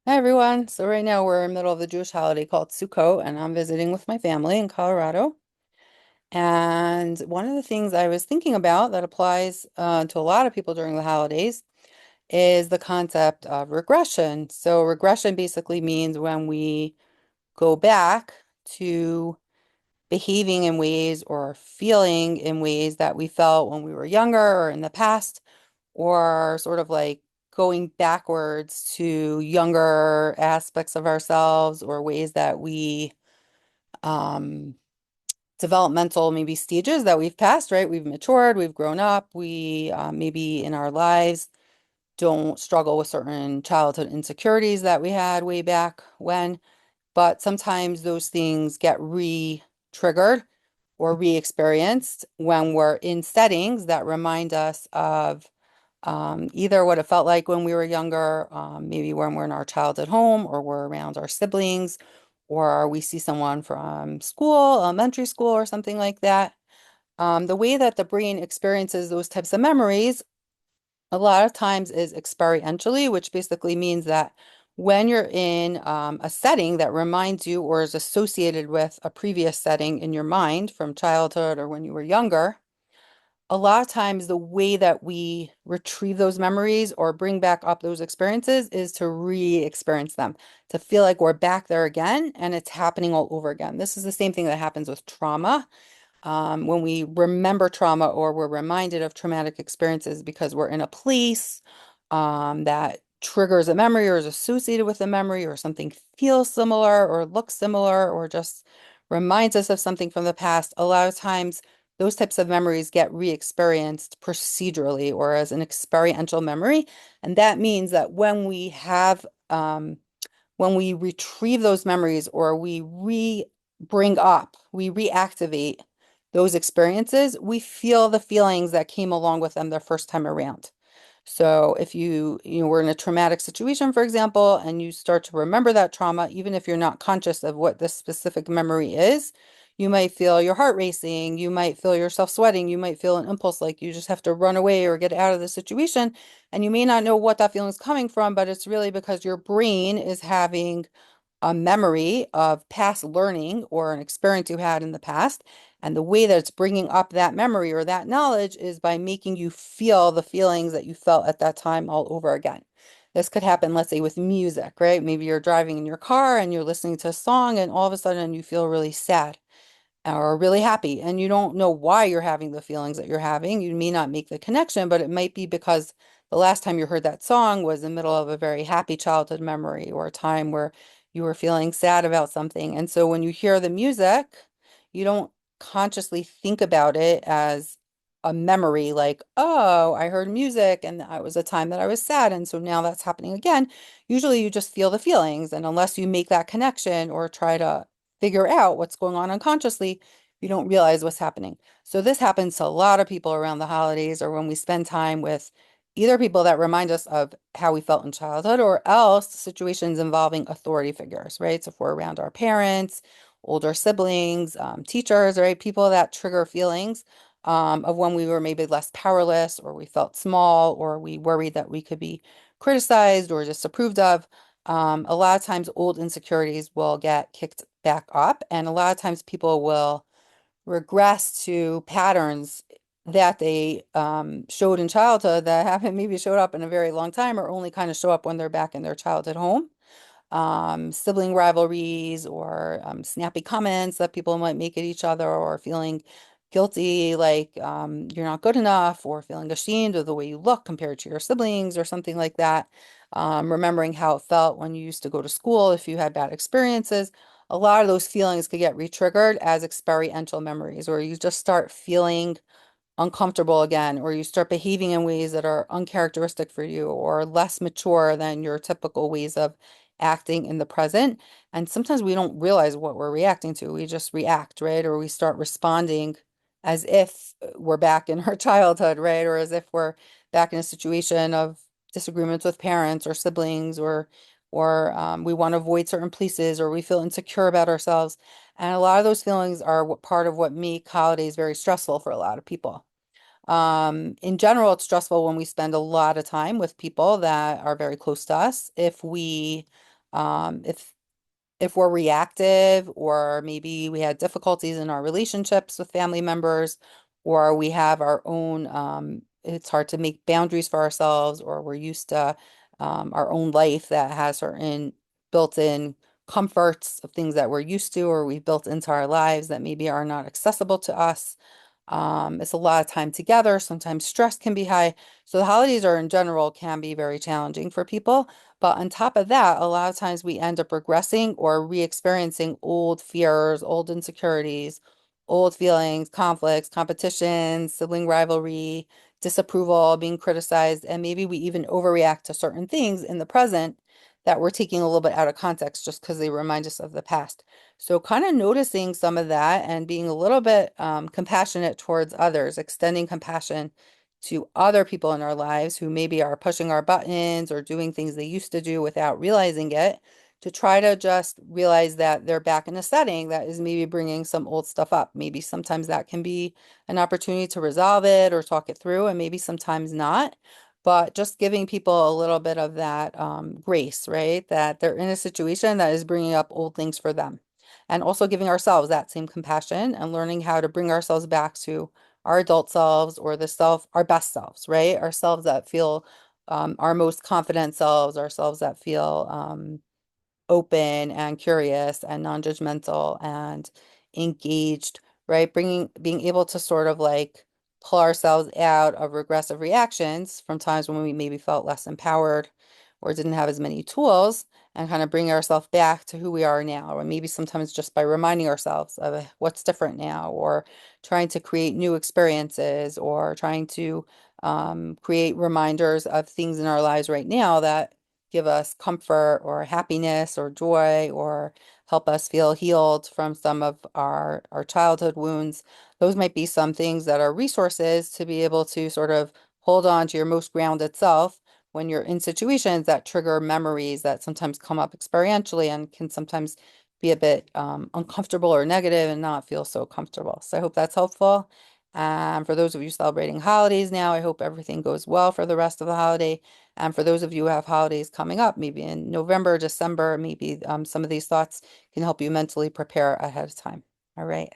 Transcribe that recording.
Hi everyone. So right now we're in the middle of the Jewish holiday called Sukkot, and I'm visiting with my family in Colorado. And one of the things I was thinking about that applies to a lot of people during the holidays is the concept of regression. So regression basically means when we go back to behaving in ways or feeling in ways that we felt when we were younger or in the past, or sort of like going backwards to younger aspects of ourselves or ways that we um developmental maybe stages that we've passed, right? We've matured, we've grown up, we maybe in our lives don't struggle with certain childhood insecurities that we had way back when, but sometimes those things get re-triggered or re-experienced when we're in settings that remind us of either what it felt like when we were younger, maybe when we're in our childhood home or we're around our siblings, or we see someone from school, elementary school, or something like that. The way that the brain experiences those types of memories a lot of times is experientially, which basically means that when you're in a setting that reminds you or is associated with a previous setting in your mind from childhood or when you were younger, a lot of times the way that we retrieve those memories or bring back up those experiences is to re-experience them, to feel like we're back there again and it's happening all over again. This is the same thing that happens with trauma. When we remember trauma or we're reminded of traumatic experiences because we're in a place that triggers a memory or is associated with a memory or something feels similar or looks similar or just reminds us of something from the past, a lot of times those types of memories get re-experienced procedurally or as an experiential memory. And that means that when we retrieve those memories or we bring up, we reactivate those experiences, we feel the feelings that came along with them the first time around. So if you were in a traumatic situation, for example, and you start to remember that trauma, even if you're not conscious of what this specific memory is, you might feel your heart racing, you might feel yourself sweating, you might feel an impulse like you just have to run away or get out of the situation. And you may not know what that feeling is coming from, but it's really because your brain is having a memory of past learning or an experience you had in the past. And the way that it's bringing up that memory or that knowledge is by making you feel the feelings that you felt at that time all over again. This could happen, let's say, with music, right? Maybe you're driving in your car and you're listening to a song, and all of a sudden you feel really sad or really happy, and you don't know why you're having the feelings that you're having. You may not make the connection, but it might be because the last time you heard that song was in the middle of a very happy childhood memory or a time where you were feeling sad about something. And so when you hear the music, you don't consciously think about it as a memory like, oh, I heard music and that was a time that I was sad. And so now that's happening again. Usually you just feel the feelings. And unless you make that connection or try to figure out what's going on unconsciously, you don't realize what's happening. So this happens to a lot of people around the holidays or when we spend time with either people that remind us of how we felt in childhood or else situations involving authority figures, right? So if we're around our parents, older siblings, teachers, right? People that trigger feelings of when we were maybe less powerless or we felt small or we worried that we could be criticized or disapproved of. A lot of times old insecurities will get kicked back up, and a lot of times people will regress to patterns that they showed in childhood that haven't maybe showed up in a very long time or only kind of show up when they're back in their childhood home. Sibling rivalries or snappy comments that people might make at each other or feeling guilty like you're not good enough or feeling ashamed of the way you look compared to your siblings or something like that. Remembering how it felt when you used to go to school if you had bad experiences. A lot of those feelings could get re-triggered as experiential memories, or you just start feeling uncomfortable again, or you start behaving in ways that are uncharacteristic for you or less mature than your typical ways of acting in the present. And sometimes we don't realize what we're reacting to. We just react, right? Or we start responding as if we're back in our childhood, right? Or as if we're back in a situation of disagreements with parents or siblings, or we want to avoid certain places, or we feel insecure about ourselves. And a lot of those feelings are part of what make holidays very stressful for a lot of people. In general, it's stressful when we spend a lot of time with people that are very close to us. If we If we're reactive, or maybe we had difficulties in our relationships with family members, or we have our own, it's hard to make boundaries for ourselves, or we're used to our own life that has certain built-in comforts of things that we're used to, or we've built into our lives that maybe are not accessible to us. It's a lot of time together. Sometimes stress can be high. So the holidays are in general can be very challenging for people. But on top of that, a lot of times we end up regressing or re-experiencing old fears, old insecurities, old feelings, conflicts, competition, sibling rivalry, disapproval, being criticized, and maybe we even overreact to certain things in the present that we're taking a little bit out of context just because they remind us of the past. So kind of noticing some of that and being a little bit compassionate towards others, extending compassion to other people in our lives who maybe are pushing our buttons or doing things they used to do without realizing it, to try to just realize that they're back in a setting that is maybe bringing some old stuff up. Maybe sometimes that can be an opportunity to resolve it or talk it through, and maybe sometimes not. But just giving people a little bit of that grace, right? That they're in a situation that is bringing up old things for them. And also giving ourselves that same compassion and learning how to bring ourselves back to our adult selves, or the self, our best selves, right? Ourselves that feel our most confident selves, ourselves that feel open and curious and non-judgmental and engaged, right? Being able to sort of like pull ourselves out of regressive reactions from times when we maybe felt less empowered or didn't have as many tools, and kind of bring ourselves back to who we are now, or maybe sometimes just by reminding ourselves of what's different now, or trying to create new experiences, or trying to create reminders of things in our lives right now that give us comfort or happiness or joy, or help us feel healed from some of our childhood wounds. Those might be some things that are resources to be able to sort of hold on to your most grounded self when you're in situations that trigger memories that sometimes come up experientially and can sometimes be a bit uncomfortable or negative and not feel so comfortable. So I hope that's helpful. And for those of you celebrating holidays now, I hope everything goes well for the rest of the holiday. And for those of you who have holidays coming up, maybe in November, December, maybe some of these thoughts can help you mentally prepare ahead of time. All right.